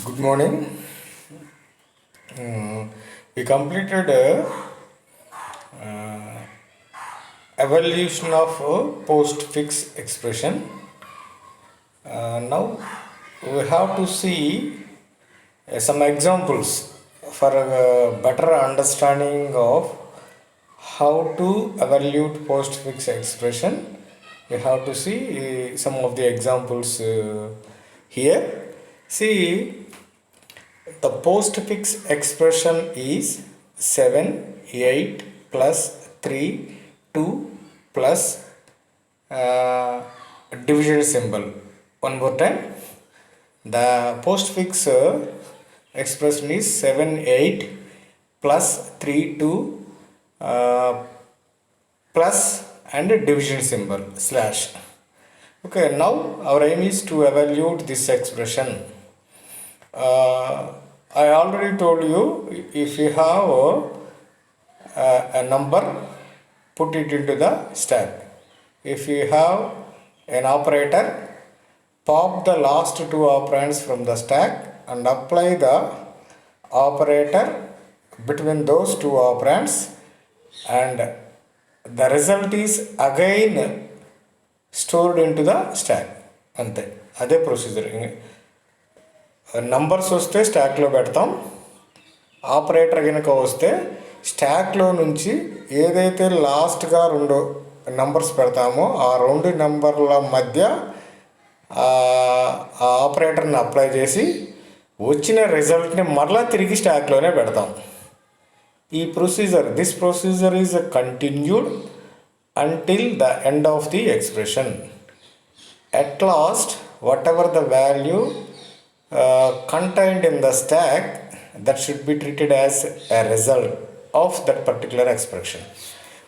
Good morning. We completed evaluation of postfix expression. Now we have to see some examples for a better understanding of how to evaluate postfix expression. We have to see some of the examples here. See, the postfix expression is 7, 8 plus 3, 2 plus division symbol. One more time. The postfix expression is 7, 8 plus 3, 2 plus and division symbol slash. Okay, now our aim is to evaluate this expression. I already told you, if you have a number, put it into the stack. If you have an operator, pop the last two operands from the stack and apply the operator between those two operands, and the result is again stored into the stack. అంతే, అదే procedure. Numbers వస్తే స్టాక్లో పెడతాం. Operator కనుక వస్తే స్టాక్లో నుంచి ఏదైతే లాస్ట్గా రెండు నంబర్స్ పెడతామో ఆ రెండు నంబర్ల మధ్య ఆ ఆపరేటర్ని అప్లై చేసి వచ్చిన రిజల్ట్ని మరలా తిరిగి స్టాక్లోనే పెడతాం. ఈ procedure, this procedure is continued until the end of the expression. At last, whatever the value contained in the stack, that should be treated as a result of that particular expression.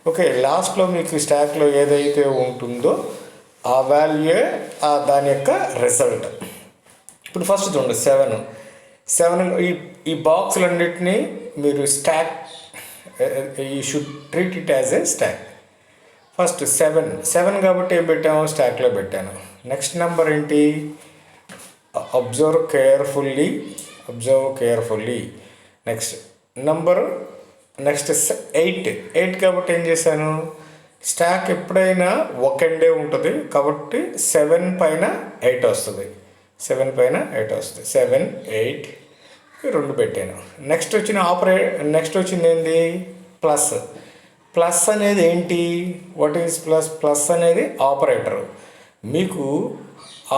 Okay, లాస్ట్లో మీకు స్టాక్లో ఏదైతే ఉంటుందో ఆ value దాని యొక్క result. ఇప్పుడు first చూడండి, 7 ఈ బాక్సులన్నిటినీ మీరు stock, you should treat it as a stock. First 7 కాబట్టి ఏం పెట్టాము, స్టాక్లో పెట్టాను. నెక్స్ట్ నెంబర్ ఏంటి, observe carefully. Next number, next 8 కాబట్టి ఏం చేశాను, స్టాక్ ఎప్పుడైనా ఒకండే ఉంటుంది కాబట్టి 7 పైన 8 వస్తుంది. 7 7, 8 2 పెట్టాను. నెక్స్ట్ వచ్చింది ఏంటి, ప్లస్ అనేది ఏంటి, వాట్ ఈజ్ ప్లస్ అనేది ఆపరేటర్. మీకు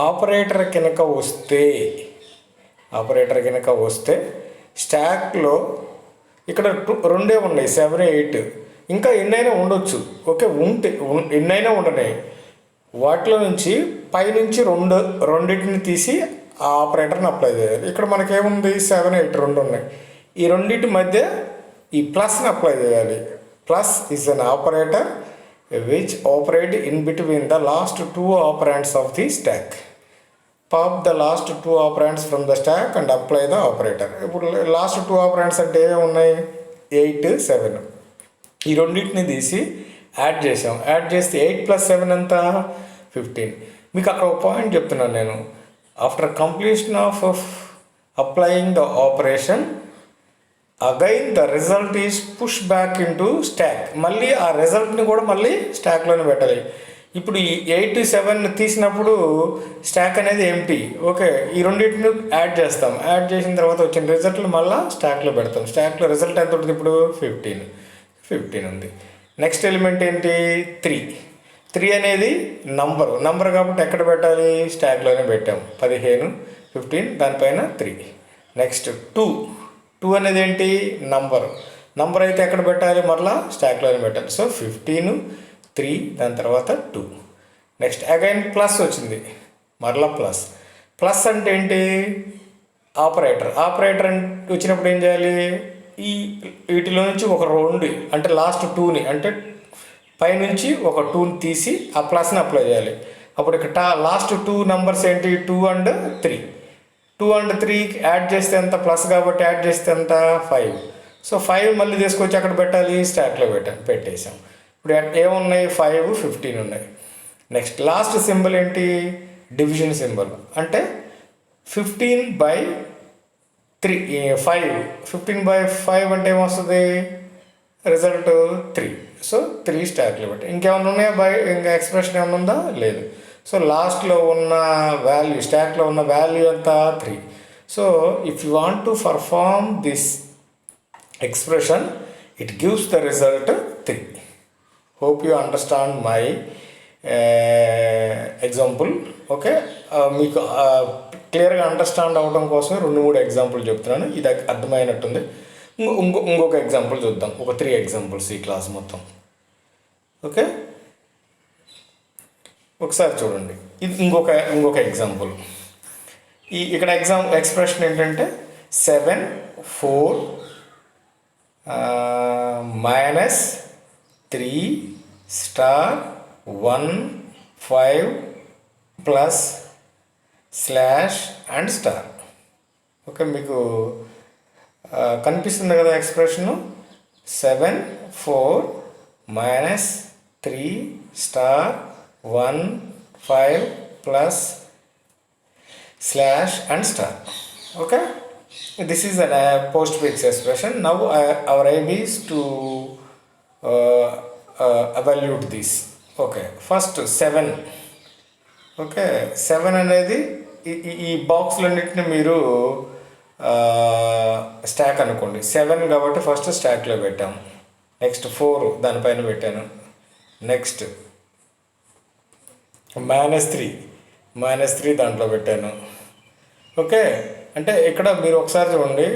ఆపరేటర్ కనుక వస్తే స్టాక్లో ఇక్కడ రెండే ఉన్నాయి, 7, 8, ఇంకా ఎన్నైనా ఉండొచ్చు. ఓకే, ఎన్నైనా ఉండనాయి. వాటిలో నుంచి పైనుంచి రెండింటిని తీసి ఆ ఆపరేటర్ని అప్లై చేయాలి. ఇక్కడ మనకేముంది, 7, 8 రెండు ఉన్నాయి. ఈ రెండింటి మధ్య ఈ ప్లస్ని అప్లై చేయాలి. Plus is an operator which operates in between the last two operands of the stack. Pop the last two operands from the stack and apply the operator. ఇప్పుడు లాస్ట్ 2 operands అంటే ఏమి ఉన్నాయి, 8, 7. ఈ రెండింటిని తీసి యాడ్ చేసాం. Add చేస్తే 8 + 7 ఎంత, 15. మీకు అక్కడ ఒక పాయింట్ చెప్తున్నాను నేను. After completion of applying the operation, again the result is push back into stock. మళ్ళీ ఆ రిజల్ట్ని కూడా మళ్ళీ స్టాక్లోనే పెట్టాలి. ఇప్పుడు ఈ 8, 7 తీసినప్పుడు స్టాక్ అనేది ఎంటీ. ఓకే, ఈ రెండింటిని యాడ్ చేస్తాం. యాడ్ చేసిన తర్వాత వచ్చిన రిజల్ట్లు మళ్ళీ స్టాక్లో పెడతాం. స్టాక్లో రిజల్ట్ ఎంత ఉంటుంది, ఇప్పుడు 15 ఉంది. నెక్స్ట్ ఎలిమెంట్ ఏంటి, 3 అనేది నంబర్ కాబట్టి ఎక్కడ పెట్టాలి, స్టాక్లోనే పెట్టాం. 15, 15 దానిపైన 3. నెక్స్ట్ 2 అనేది ఏంటి, నంబర్ అయితే ఎక్కడ పెట్టాలి, మరలా స్టాక్లోనే పెట్టాలి. సో 15, 3 దాని తర్వాత 2. నెక్స్ట్ అగైన్ ప్లస్ వచ్చింది, మరలా ప్లస్ అంటే ఏంటి, ఆపరేటర్ వచ్చినప్పుడు ఏం చేయాలి, వీటిలో నుంచి ఒక 2 అంటే లాస్ట్ 2ని అంటే పైనుంచి ఒక 2ని తీసి ఆ ప్లస్ని అప్లై చేయాలి. అప్పుడు ఇక్కడ లాస్ట్ 2 నెంబర్స్ ఏంటి, 2 and 3. 2 and 3 యాడ్ చేస్తే ఎంత, ప్లస్ కాబట్టి యాడ్ చేస్తే ఎంత, 5. సో 5 మళ్ళీ తీసుకొచ్చి అక్కడ పెట్టాలి, స్టాక్లో పెట్టేసాం. ఇప్పుడు ఏమున్నాయి, 5, 15 ఉన్నాయి. నెక్స్ట్ లాస్ట్ సింబల్ ఏంటి, డివిజన్ సింబల్. అంటే 15 by 3 5 15/5 అంటే ఏమొస్తుంది రిజల్ట్ 3. సో 3 స్టాక్లో పెట్టి ఇంకేమైనా ఉన్నాయా ఇంకా ఎక్స్ప్రెషన్ ఏమైనా ఉందా లేదు. సో లాస్ట్లో ఉన్న వాల్యూ స్టాక్లో ఉన్న వాల్యూ ఎంత 3. So if you want to perform this expression it gives the result 3. Hope you understand my example. Okay, మీకు క్లియర్గా అండర్స్టాండ్ అవ్వడం కోసమే 2-3 ఎగ్జాంపుల్ చెప్తున్నాను. ఇది అర్థమైనట్టుంది. ఇంకొక ఎగ్జాంపుల్ చూద్దాం. ఒక 3 ఎగ్జాంపుల్స్ ఈ క్లాస్ మొత్తం. ఓకే, ఒకసారి చూడండి. ఇది ఇంకొక ఎగ్జాంపుల్. ఇక్కడ ఎక్స్ప్రెషన్ ఏంటంటే 7 4 -3 star 1 5 plus slash and star. Okay, మీకు కనిపిస్తుంది కదా expression. 7 4 -3 star 1 5 plus slash and star. Okay, this is a postfix expression. Now our aim is to evaluate this. Okay, first 7. Okay, 7 అనేది ఈ బాక్స్లన్నింటిని మీరు స్టాక్ అనుకోండి. 7 కాబట్టి ఫస్ట్ స్టాక్లో పెట్టాము. నెక్స్ట్ 4 దానిపైన పెట్టాను. నెక్స్ట్ -3 దాంట్లో పెట్టాను. ఓకే, అంటే ఇక్కడ మీరు ఒకసారి చూడండి,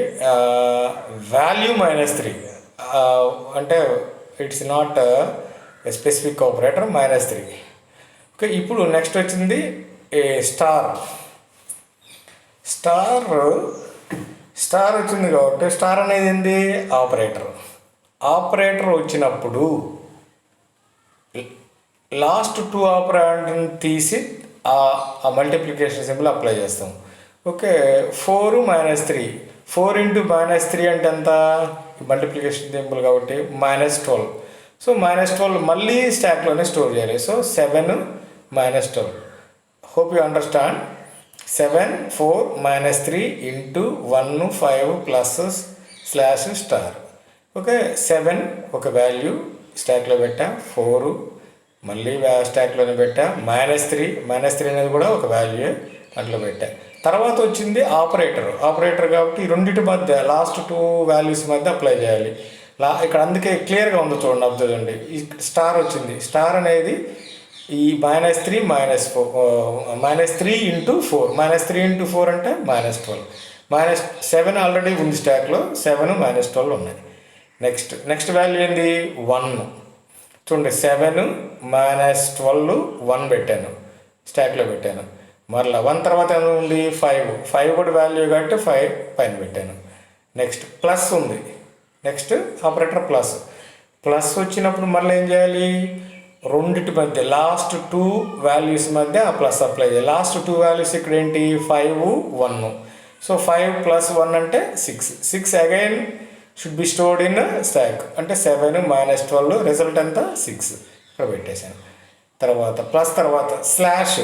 వాల్యూ -3 అంటే it's not specific operator -3. Okay, ఇప్పుడు నెక్స్ట్ వచ్చింది స్టార్ వచ్చింది కాబట్టి స్టార్ అనేది ఏంది ఆపరేటర్ వచ్చినప్పుడు లాస్ట్ 2 ఆపరేటర్ని తీసి ఆ మల్టిప్లికేషన్ సింబల్ అప్లై చేస్తాం. ఓకే, 4 -3 4 × -3 అంటే ఎంత మల్టిప్లికేషన్ సింబల్ కాబట్టి -12. సో -12 మళ్ళీ స్టాక్లోనే స్టోర్ చేయాలి. So 7 -12. Hope you understand. 7 4 -3 × 1 5 plus slash star. Okay, 7 ఒక వాల్యూ స్టాక్లో పెట్టా, 4 మళ్ళీ స్టాక్లోనే పెట్టా, -3 అనేది కూడా ఒక వాల్యూ అట్లా పెట్టా. తర్వాత వచ్చింది ఆపరేటర్ కాబట్టి ఈ రెండింటి మధ్య లాస్ట్ 2 వాల్యూస్ మధ్య అప్లై చేయాలి. ఇక్కడ అందుకే క్లియర్గా ఉందో చూడండి, అబ్జర్వండి. ఈ స్టార్ వచ్చింది. స్టార్ అనేది ఈ -3 -4 -3 × 4 -3 × 4 అంటే -12. -7 ఆల్రెడీ ఉంది స్టాక్లో, 7 -12 ఉన్నాయి. నెక్స్ట్ వాల్యూ ఏంది 1. చూడండి, 7 -12 1 పెట్టాను, స్టాక్లో పెట్టాను. మరలా 1 తర్వాత ఏమైనా ఉంది 5 కూడా వాల్యూ కాబట్టి 5 పైన పెట్టాను. నెక్స్ట్ ప్లస్ ఉంది. నెక్స్ట్ ఆపరేటర్ ప్లస్ వచ్చినప్పుడు మళ్ళీ ఏం చేయాలి, రెండింటి మధ్య లాస్ట్ 2 వాల్యూస్ మధ్య ఆ ప్లస్ అప్లై చేయాలి. లాస్ట్ 2 వాల్యూస్ ఇక్కడ ఏంటి 5 1. సో 5 + 1 అంటే 6 again should be stored in stock. అంటే 7 -12 రిజల్ట్ ఎంత 6 ఇక్కడ పెట్టేశాను. తర్వాత ప్లస్ తర్వాత స్లాష్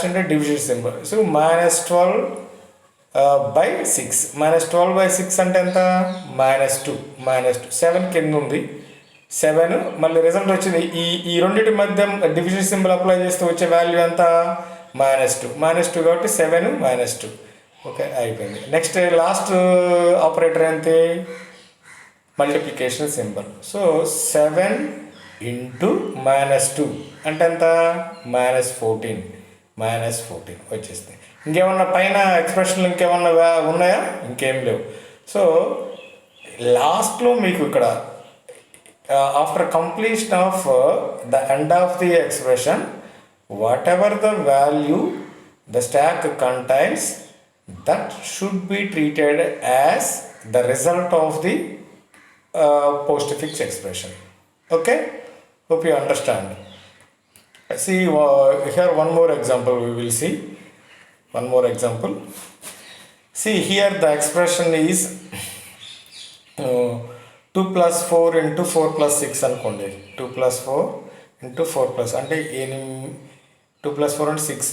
అంటే డివిజన్ సింబల్. సో -12/6 -12/6 అంటే ఎంత -2 7 కింద ఉంది 7 మళ్ళీ రిజల్ట్ వచ్చింది. ఈ రెండింటి మధ్య డివిజన్ సింబల్ అప్లై చేస్తే వచ్చే వాల్యూ ఎంత -2 కాబట్టి 7 -2. ఓకే, అయిపోయింది. నెక్స్ట్ లాస్ట్ ఆపరేటర్ ఎంత మల్టిప్లికేషన్ సింబల్. సో 7 × -2 అంటే ఎంత -14 వచ్చేస్తుంది. ఇంకేమన్నా పైన ఎక్స్ప్రెషన్లు ఇంకేమన్నా ఉన్నాయా? ఇంకేం లేవు. సో లాస్ట్లో మీకు ఇక్కడ after completion of the end of the expression what ever the value the stock contains that should be treated as the result of the postfix expression. Okay, hope you understand. See here one more example we will see. One more example. See here the expression is 2 + 4 × 4 + 6 అనుకోండి. 2 + 4 × 4 అంటే 2 + 4 అంటే 6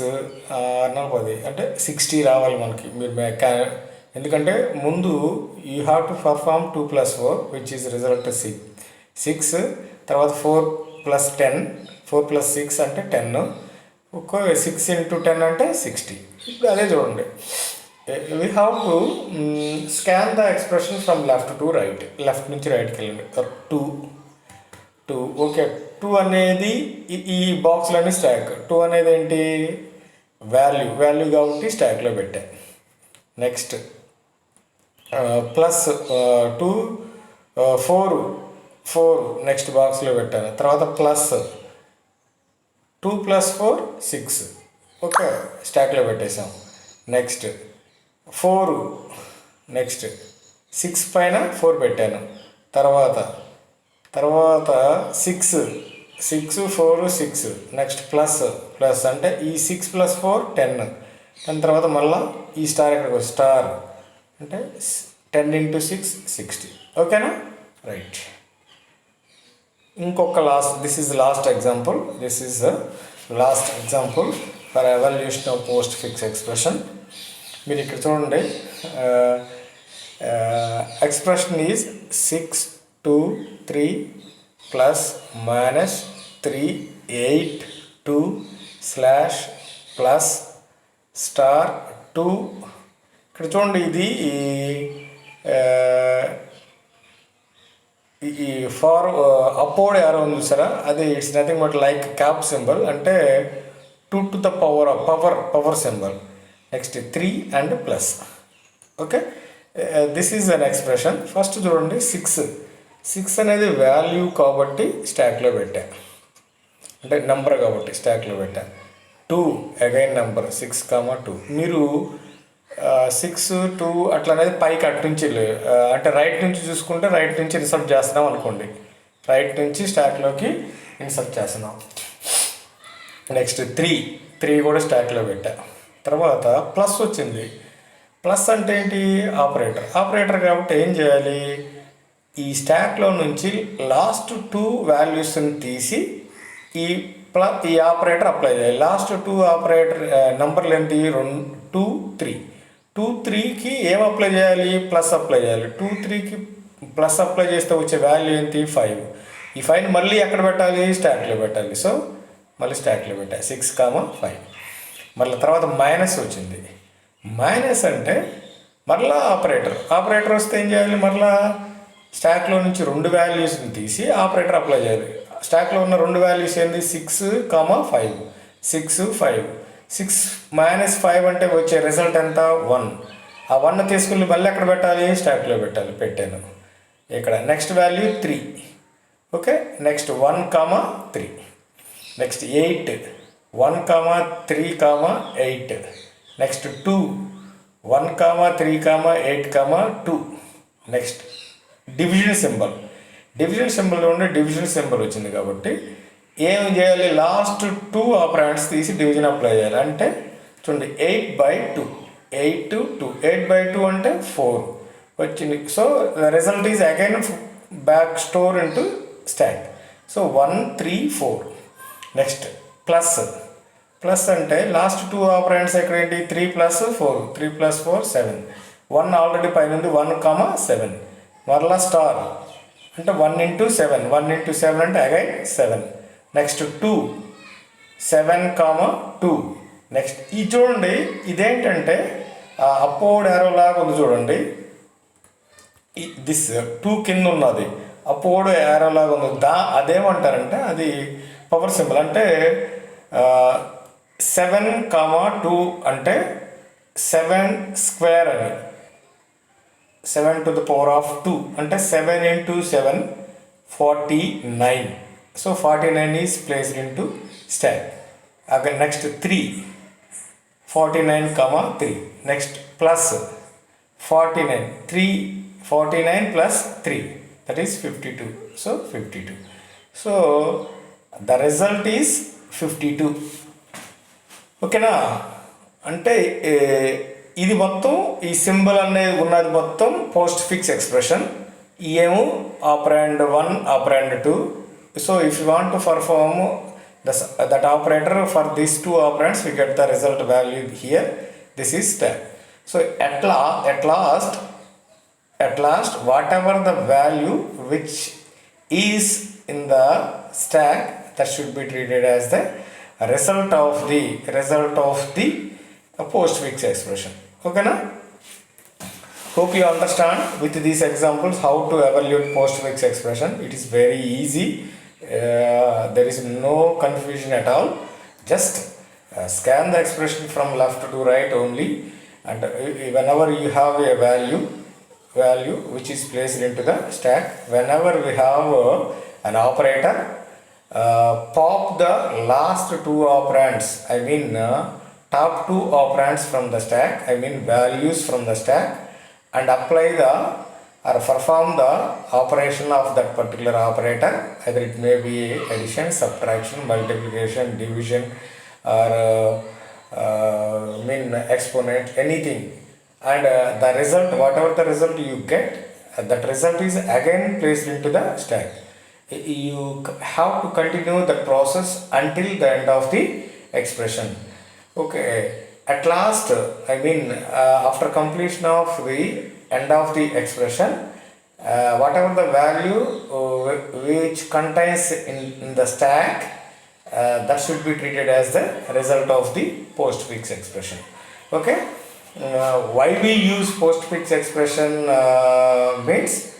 10 అంటే 60 రావాలి మనకి. మీరు ఎందుకంటే ముందు you have to perform 2 + 4 which is result 6, తర్వాత 4 + 10, 4 + 6 అంటే 10, ఒక 6 × 10 అంటే 60. ఇప్పుడు అదే చూడండి, we have to scan the expression from left to right, left నుంచి రైట్కి వెళ్ళండి. 2 ఓకే. 2 అనేది ఈ బాక్స్లోని స్టాక్. 2 అనేది ఏంటి, వాల్యూ కాబట్టి స్టాక్లో పెట్టా. నెక్స్ట్ ప్లస్ 2 4 నెక్స్ట్ బాక్స్లో పెట్టాను. తర్వాత ప్లస్ 2 + 4 6, ఓకే, స్టాక్లో పెట్టేసాం. నెక్స్ట్ 4, నెక్స్ట్ 6 పైన 4 పెట్టాను. తర్వాత 6 4 6, నెక్స్ట్ ప్లస్ అంటే ఈ 6 + 4 10, దాని తర్వాత మళ్ళీ ఈ స్టార్ ఇక్కడికి స్టార్ అంటే 10 × 6 60. ఓకేనా, రైట్. ఇంకొక this is lost example for evaluation of post fix expression. మీరు ఇక్కడ చూడండి, ఎక్స్ప్రెషన్ ఈజ్ 6 2 3 ± 3 8 2 / *2. ఇక్కడ చూడండి, ఇది ఈ ఫార్ అప్వర్డ్ యారో ఉంది చూసారా, అది it's nothing but like cap symbol, అంటే 2 to the power symbol. Next 3 and plus. Okay, this is an expression. First చూడండి, 6 అనేది వాల్యూ కాబట్టి స్టాక్లో పెట్టా, అంటే నెంబర్ కాబట్టి స్టాక్లో పెట్టా. 2 అగైన్ నెంబర్ 6, 2. మీరు 6 2 అట్లా అనేది పైకి అటు నుంచి అంటే రైట్ నుంచి చూసుకుంటే రైట్ నుంచి ఇన్సర్ట్ చేస్తున్నాం అనుకోండి, రైట్ నుంచి స్టాక్లోకి ఇన్సర్ట్ చేస్తున్నాం. నెక్స్ట్ 3 కూడా స్టాక్లో పెట్టా. తర్వాత ప్లస్ వచ్చింది. ప్లస్ అంటే ఏంటి, ఆపరేటర్ కాబట్టి ఏం చేయాలి, ఈ స్టాక్లో నుంచి లాస్ట్ 2 వాల్యూస్ని తీసి ఈ ఆపరేటర్ అప్లై చేయాలి. లాస్ట్ 2 ఆపరేటర్ నెంబర్లు ఏంటి, 2 3. 2 3కి ఏం అప్లై చేయాలి, ప్లస్ అప్లై చేయాలి. 2 3కి ప్లస్ అప్లై చేస్తే వచ్చే వాల్యూ ఏంటి, 5. ఈ 5ని మళ్ళీ ఎక్కడ పెట్టాలి, స్టాక్లో పెట్టాలి. సో మళ్ళీ స్టాక్లో పెట్టాలి 6, 5. మళ్ళీ తర్వాత మైనస్ వచ్చింది. మైనస్ అంటే మళ్ళీ ఆపరేటర్ వస్తే ఏం చేయాలి, మళ్ళీ స్టాక్లో నుంచి 2 వాల్యూస్ని తీసి ఆపరేటర్ అప్లై చేయాలి. స్టాక్లో ఉన్న 2 వాల్యూస్ ఏంది, 6, 5. 6 5 6 - 5 అంటే వచ్చే రిజల్ట్ ఎంత, 1. ఆ 1 తీసుకుని మళ్ళీ ఎక్కడ పెట్టాలి, స్టాక్లో పెట్టాను ఇక్కడ. Next value 3, okay. Next 1, 3. Next 8 1, 3, 8. Next 2 1, 3, 8, 2. Next division symbol ఉండే డివిజన్ సింబల్ వచ్చింది కాబట్టి ఏం చేయాలి, లాస్ట్ 2 ఆపరెంట్స్ తీసి డివిజన్ అప్లై చేయాలి. అంటే చూడండి, 8/2 8/2 అంటే 4 వచ్చింది. So the result is again back store into stock. So 1 3 4. Next plus అంటే లాస్ట్ 2 ఆపరెంట్స్ ఎక్కడ ఏంటి, 3 + 4 3 + 4 7. 1 ఆల్రెడీ పైన ఉంది, 1, 7. మరలా స్టార్ అంటే 1 × 7 1 × 7 అంటే అగైన్ 7. నెక్స్ట్ 2 7, 2. నెక్స్ట్ ఇది చూడండి, ఇదేంటంటే అప్వర్డ్ యారో లాగా ఉంది చూడండి, దిస్ 2 కింద ఉన్నది అప్వర్డ్ యారో లాగా ఉంది. అదేమంటారంటే అది పవర్ సింబల్. అంటే 7, 2 అంటే 7 స్క్వేర్ అని, 7 to the power of 2 అంటే 7 × 7 49. So 49 is placed into stack. అక్కడ next 3 49, 3. Next plus 49 + 3 that is 52. So 52. So the result is 52. ఓకేనా, అంటే ఇది మొత్తం ఈ సింబల్ అనేది ఉన్నది మొత్తం పోస్ట్ ఫిక్స్ ఎక్స్ప్రెషన్. ఏమో operand 1 operand 2. So if you want to perform that operator for these 2 operands, we get the result value here. This is stack. So at last whatever the value which is in the stack, that should be treated as the result of the postfix expression. Okay na? Hope you understand with these examples how to evaluate postfix expression. It is very easy. There is no confusion at all. Just scan the expression from left to right only, and whenever you have a value which is placed into the stack, whenever we have an operator, pop the last two operands, I mean top two operands from the stack, I mean values from the stack, and apply the or perform the operation of that particular operator, either it may be addition, subtraction, multiplication, division, or exponent, anything, and the result, whatever the result you get, that result is again placed into the stack. You have to continue the process until the end of the expression. Okay, at last, after completion of the end of the expression, whatever the value which contains in the stack, that should be treated as the result of the postfix expression. Okay, why we use postfix expression means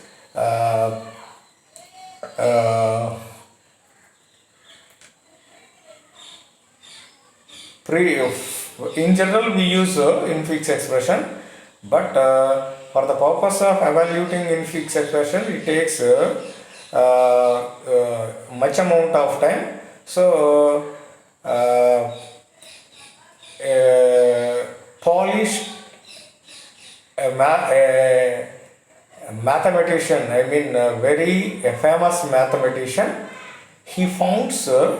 in general we use infix expression, but for the purpose of evaluating infix expression, it takes much amount of time. So polished mathematician, very famous mathematician, he founds a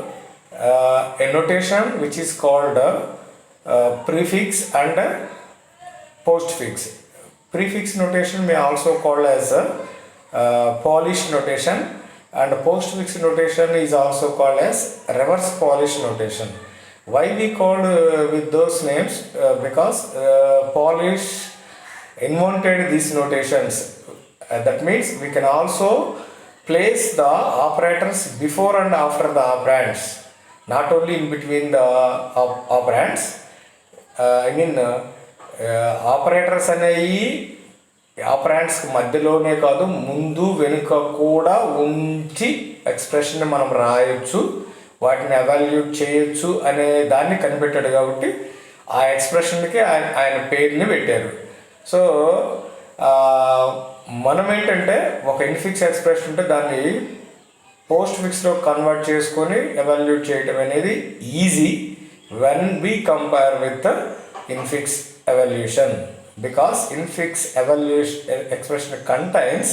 notation which is called prefix and postfix. Prefix notation may also called as Polish notation, and postfix notation is also called as reverse Polish notation. Why we called with those names? Because Polish invented these notations. That means we can also place the operators before and after the operands, not only in between the operands. Operators అనేవి ఆపరాండ్స్కి మధ్యలోనే కాదు, ముందు వెనుక కూడా ఉంచి ఎక్స్ప్రెషన్ని మనం రాయొచ్చు, వాటిని ఎవాల్యూట్ చేయొచ్చు అనే దాన్ని కనిపెట్టాడు. కాబట్టి ఆ ఎక్స్ప్రెషన్కి ఆయన పేరుని పెట్టారు. సో మనం ఏంటంటే ఒక ఇన్ఫిక్స్ ఎక్స్ప్రెషన్ ఉంటే దాన్ని పోస్ట్ ఫిక్స్లో కన్వర్ట్ చేసుకొని ఎవాల్యూట్ చేయడం అనేది easy when we compare with the infix evaluation, because infix evaluation expression contains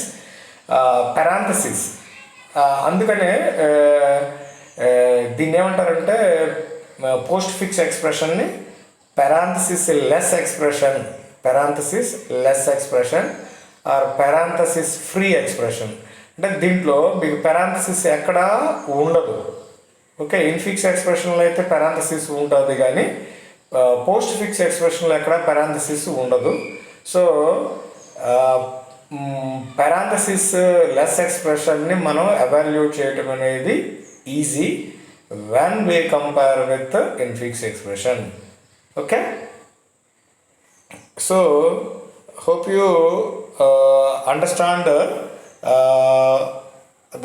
parenthesis. అందుకనే దీన్ని ఏమంటారంటే పోస్ట్ ఫిక్స్ ఎక్స్ప్రెషన్ని parenthesis less expression or parenthesis free expression. అంటే దీంట్లో మీకు parenthesis ఎక్కడా ఉండదు. ఓకే, ఇన్ఫిక్స్ ఎక్స్ప్రెషన్లో అయితే parenthesis ఉంటుంది, కానీ పోస్ట్ ఫిక్స్ ఎక్స్ప్రెషన్లో ఎక్కడ parenthesis ఉండదు. సో parenthesis లెస్ ఎక్స్ప్రెషన్ని మనం ఎవాల్యూట్ చేయటం అనేది easy when we compare with the infix expression. Okay, so hope you understand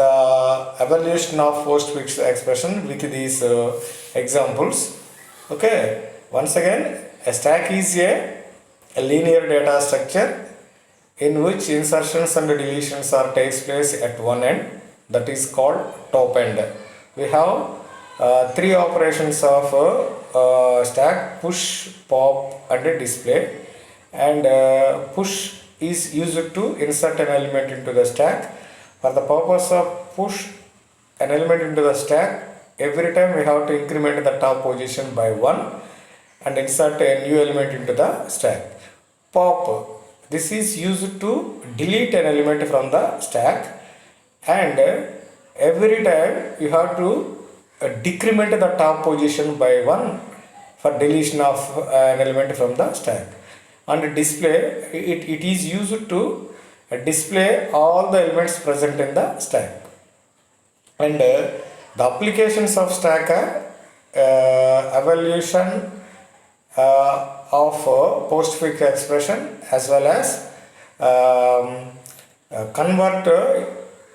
the evaluation of postfix expression with these examples. Okay, once again, a stack is a linear data structure in which insertions and deletions are takes place at one end, that is called top end. We have three operations of stack: push, pop and display. And push is used to insert an element into the stack. For the purpose of push an element into the stack, every time we have to increment the top position by 1 and insert a new element into the stack. Pop, this is used to delete an element from the stack, and every time you have to decrement the top position by 1 for deletion of an element from the stack. and display. It is used to display all the elements present in the stack. And the applications of stack are evaluation of postfix expression, as well as convert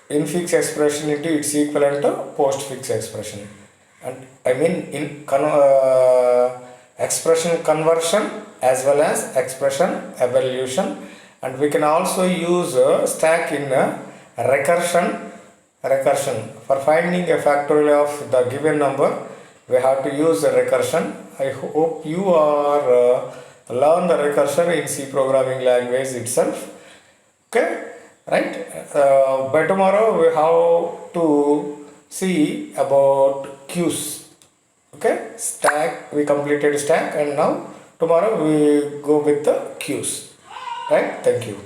infix expression into its equivalent to postfix expression. And I mean in expression conversion as well as expression evaluation. And we can also use stack in recursion for finding a factorial of the given number. We have to use a recursion. I hope you are learn the recursion in C programming language itself. Okay, right? By tomorrow we have to see about queues. Okay, stack, we completed stack, and now tomorrow we go with the queues. Right? Thank you.